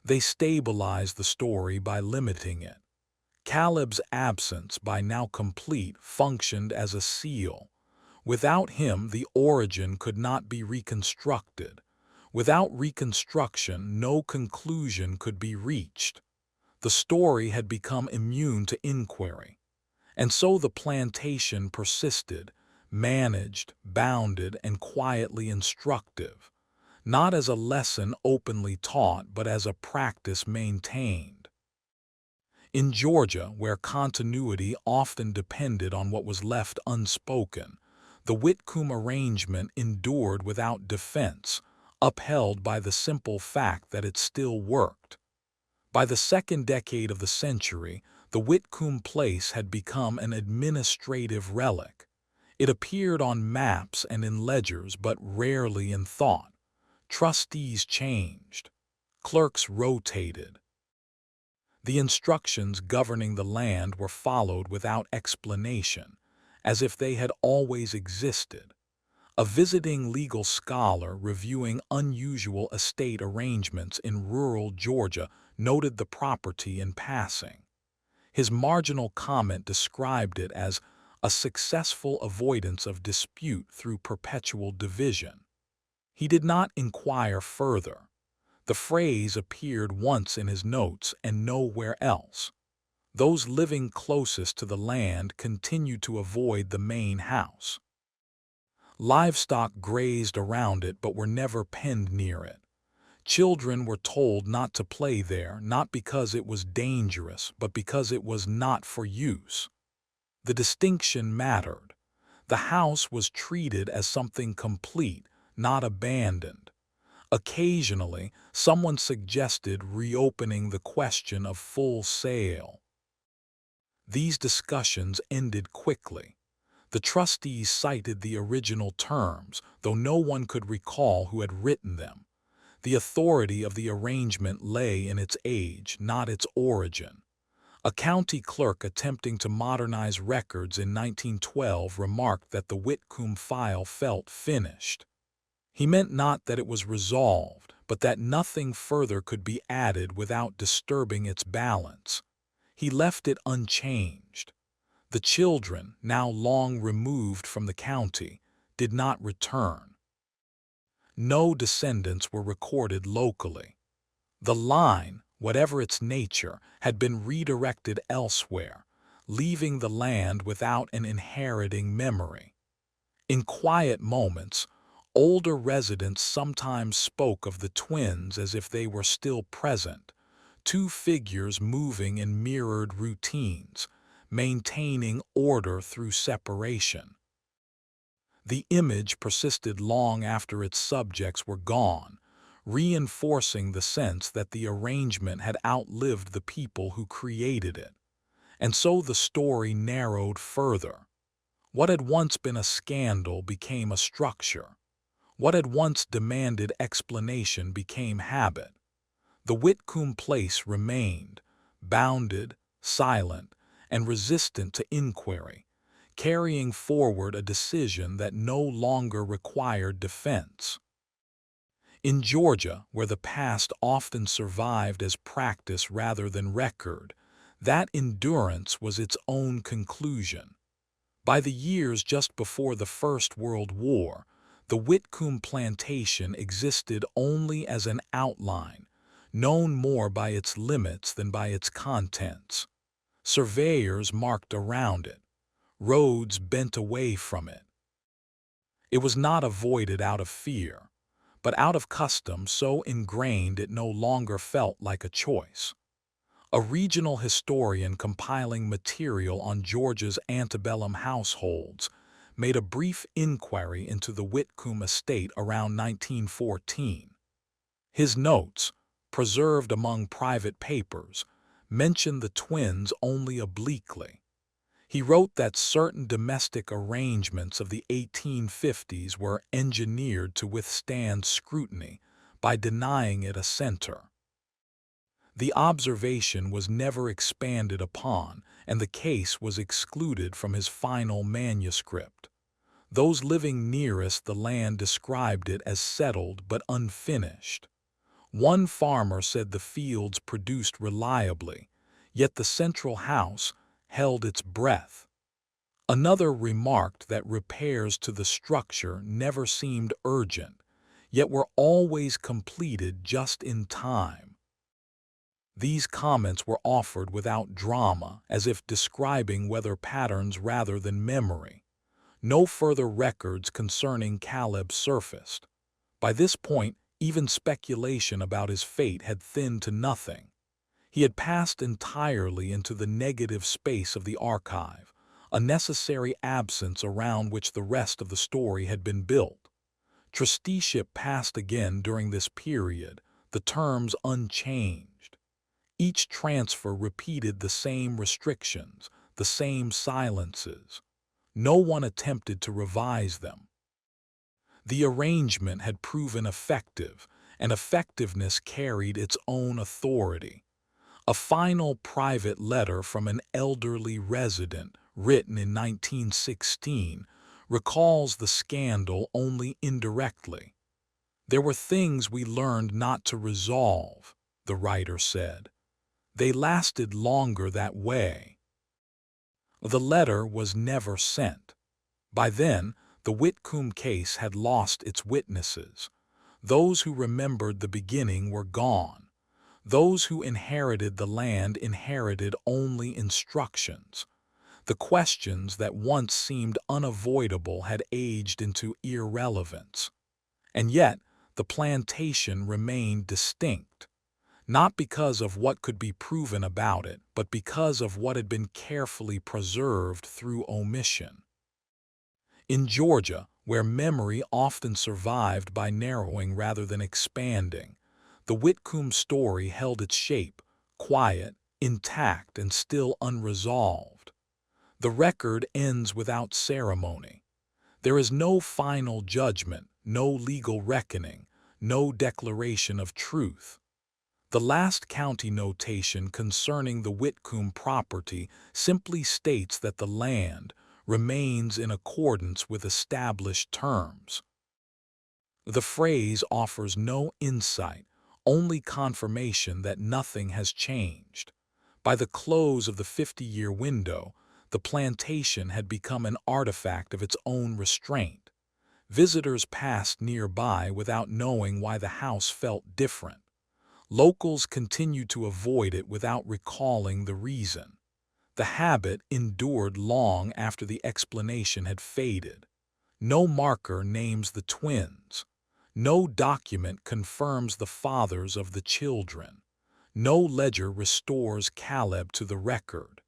They stabilized the story by limiting it. Caleb's absence, by now complete, functioned as a seal. Without him, the origin could not be reconstructed. Without reconstruction, no conclusion could be reached. The story had become immune to inquiry. And so the plantation persisted, managed, bounded, and quietly instructive, not as a lesson openly taught, but as a practice maintained. In Georgia, where continuity often depended on what was left unspoken, the Whitcomb arrangement endured without defense, upheld by the simple fact that it still worked. By the second decade of the century, the Whitcomb place had become an administrative relic. It appeared on maps and in ledgers, but rarely in thought. Trustees changed. Clerks rotated. The instructions governing the land were followed without explanation, as if they had always existed. A visiting legal scholar reviewing unusual estate arrangements in rural Georgia noted the property in passing. His marginal comment described it as a successful avoidance of dispute through perpetual division. He did not inquire further. The phrase appeared once in his notes and nowhere else. Those living closest to the land continued to avoid the main house. Livestock grazed around it but were never penned near it. Children were told not to play there, not because it was dangerous, but because it was not for use. The distinction mattered. The house was treated as something complete, not abandoned. Occasionally, someone suggested reopening the question of full sale. These discussions ended quickly. The trustees cited the original terms, though no one could recall who had written them. The authority of the arrangement lay in its age, not its origin. A county clerk attempting to modernize records in 1912 remarked that the Whitcomb file felt finished. He meant not that it was resolved, but that nothing further could be added without disturbing its balance. He left it unchanged. The children, now long removed from the county, did not return. No descendants were recorded locally. The line, whatever its nature, had been redirected elsewhere, leaving the land without an inheriting memory. In quiet moments, older residents sometimes spoke of the twins as if they were still present, two figures moving in mirrored routines, maintaining order through separation. The image persisted long after its subjects were gone, reinforcing the sense that the arrangement had outlived the people who created it. And so the story narrowed further. What had once been a scandal became a structure. What had once demanded explanation became habit. The Whitcomb place remained, bounded, silent, and resistant to inquiry, carrying forward a decision that no longer required defense. In Georgia, where the past often survived as practice rather than record, that endurance was its own conclusion. By the years just before the First World War, the Whitcomb Plantation existed only as an outline, known more by its limits than by its contents. Surveyors marked around it. Roads bent away from it. It was not avoided out of fear, but out of custom so ingrained it no longer felt like a choice. A regional historian compiling material on Georgia's antebellum households made a brief inquiry into the Whitcomb estate around 1914. His notes, preserved among private papers, mention the twins only obliquely. He wrote that certain domestic arrangements of the 1850s were engineered to withstand scrutiny by denying it a center. The observation was never expanded upon, and the case was excluded from his final manuscript. Those living nearest the land described it as settled but unfinished. One farmer said the fields produced reliably, yet the central house held its breath. Another remarked that repairs to the structure never seemed urgent, yet were always completed just in time. These comments were offered without drama, as if describing weather patterns rather than memory. No further records concerning Caleb surfaced. By this point, even speculation about his fate had thinned to nothing. He had passed entirely into the negative space of the archive, a necessary absence around which the rest of the story had been built. Trusteeship passed again during this period, the terms unchanged. Each transfer repeated the same restrictions, the same silences. No one attempted to revise them. The arrangement had proven effective, and effectiveness carried its own authority. A final private letter from an elderly resident, written in 1916, recalls the scandal only indirectly. "There were things we learned not to resolve," the writer said. "They lasted longer that way." The letter was never sent. By then, the Whitcomb case had lost its witnesses. Those who remembered the beginning were gone. Those who inherited the land inherited only instructions. The questions that once seemed unavoidable had aged into irrelevance. And yet, the plantation remained distinct, not because of what could be proven about it, but because of what had been carefully preserved through omission. In Georgia, where memory often survived by narrowing rather than expanding, the Whitcomb story held its shape, quiet, intact, and still unresolved. The record ends without ceremony. There is no final judgment, no legal reckoning, no declaration of truth. The last county notation concerning the Whitcomb property simply states that the land remains in accordance with established terms. The phrase offers no insight, only confirmation that nothing has changed. By the close of the 50-year window, the plantation had become an artifact of its own restraint. Visitors passed nearby without knowing why the house felt different. Locals continued to avoid it without recalling the reason. The habit endured long after the explanation had faded. No marker names the twins. No document confirms the fathers of the children. No ledger restores Caleb to the record.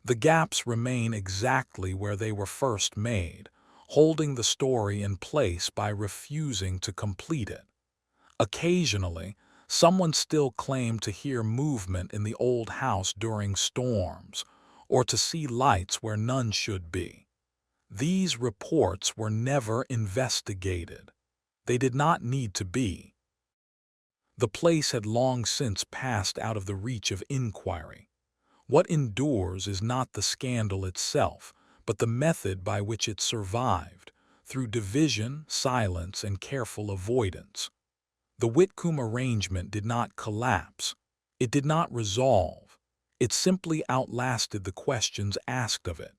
The gaps remain exactly where they were first made, holding the story in place by refusing to complete it. Occasionally, someone still claimed to hear movement in the old house during storms, or to see lights where none should be. These reports were never investigated. They did not need to be. The place had long since passed out of the reach of inquiry. What endures is not the scandal itself, but the method by which it survived, through division, silence, and careful avoidance. The Whitcomb arrangement did not collapse. It did not resolve. It simply outlasted the questions asked of it.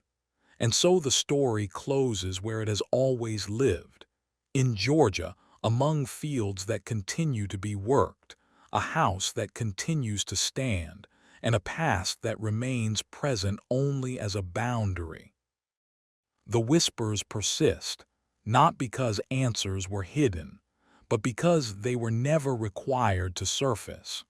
And so the story closes where it has always lived, in Georgia, among fields that continue to be worked, a house that continues to stand, and a past that remains present only as a boundary. The whispers persist, not because answers were hidden, but because they were never required to surface.